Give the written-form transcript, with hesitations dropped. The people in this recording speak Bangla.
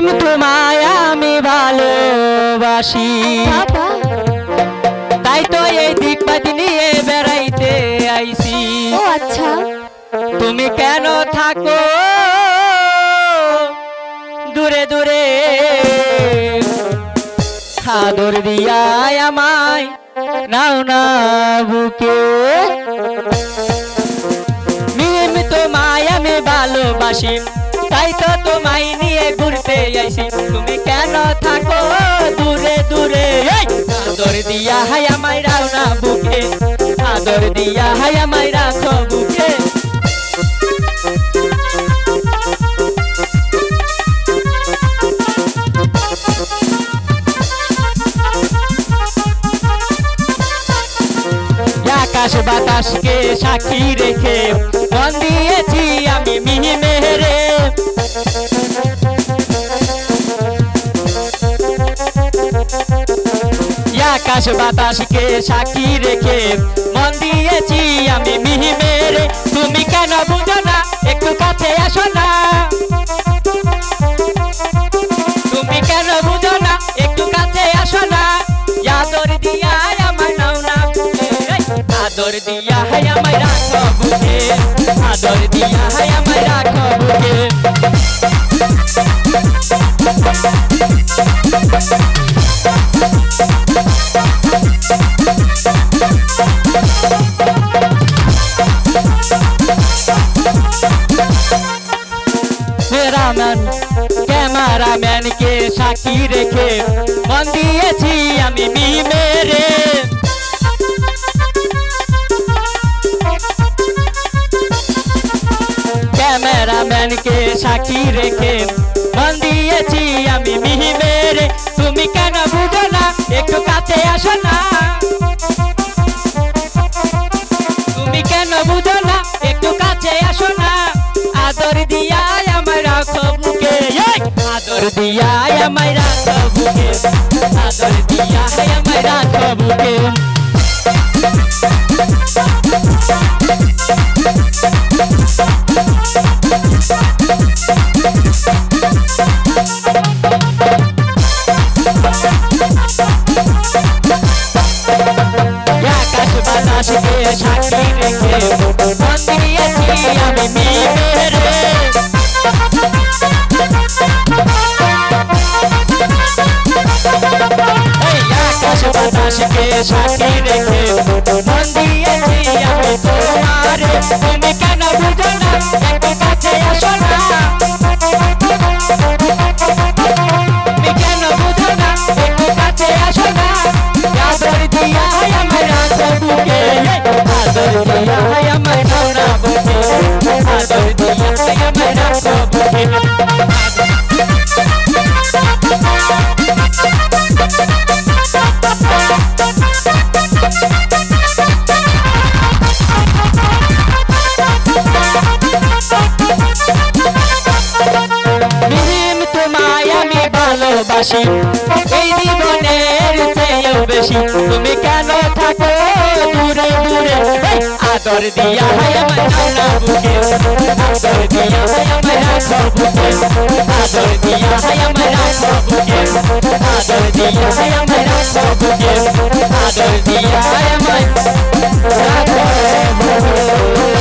মিম তোমায় আমি ভালোবাসি, তাই তো এই দিকপাত নিয়ে বেড়াইতে আইছি। ও আচ্ছা, তুমি কেন থাকো দূরে দূরে, আদর দিয়া আমায় নাও না বুকে। মিম তোমায় আমি ভালোবাসি, তাই তো তোমায় নিয়ে ঘুরতে আইছি। তুমি কেন থাকো দূরে দূরে, আদর দিয়া আমায় নাও না বুকে, আদর দিয়া আমায় রাখো বুকে। আকাশ বাতাসকে সাক্ষী রেখে মন দিয়েছি আমি মিহিমেরে। আকাশ বাতাসকে সাক্ষী রেখে মন দিয়েছি আমি মিহিমেরে। তুমি কেন বুঝো না, একটু কাছে আসো না। তুমি কেন বুঝো না, একটু কাছে আসো না। আদর দিয়া আমায় নাও না বুকে, আদর দিয়া আমায় রাখো বুকে, আদর দিয়া আমায় রাখো বুকে। ক্যামেরাম্যানকে সাক্ষী রেখে মন দিয়েছি আমি মিমেরে। ক্যামেরাম্যানকে সাক্ষী রেখে মন দিয়েছি আমি মিহিমেরে। তুমি কেন বুঝো না, একটু কাছে আসো না। তুমি কেন বুঝো না, একটু কাছে আসো না। আদর দিয়া আমায় রাখো বুকে, আদর দিয়া আমায় রাখো বুকে, আদর দিয়া আমায় রাখো বুকে। আকাশ বাতাসকে সাক্ষী রেখে মন দিয়েছি আমি মিমেরে। আকাশ বাতাসকে সাক্ষী রেখে মন দিয়েছি আমি তোমারে। তুমি কেন বুঝো না, একটু কাছে আসো না। তুমি কেন বুঝো না, একটু কাছে আসো না। আদর দিয়া আমায় রাখো বুকে, আদর দিয়া আমায় নাও না বুকে, আদর দিয়া আমায় রাখো বুকে। মিম তোমায় আমি ভালোবাসি, এই জীবনের চেয়েও বেশি। তুমি কেন থাকো দূরে দূরে, আদর দিয়া আমায় নাও না বুকে, আদর দিয়া আমায় রাখো বুকে, আদর দিয়া আমায় রাখো বুকে, আদর দিয়া আমায় রাখো বুকে, আদর দিয়া আমায় রাখো বুকে।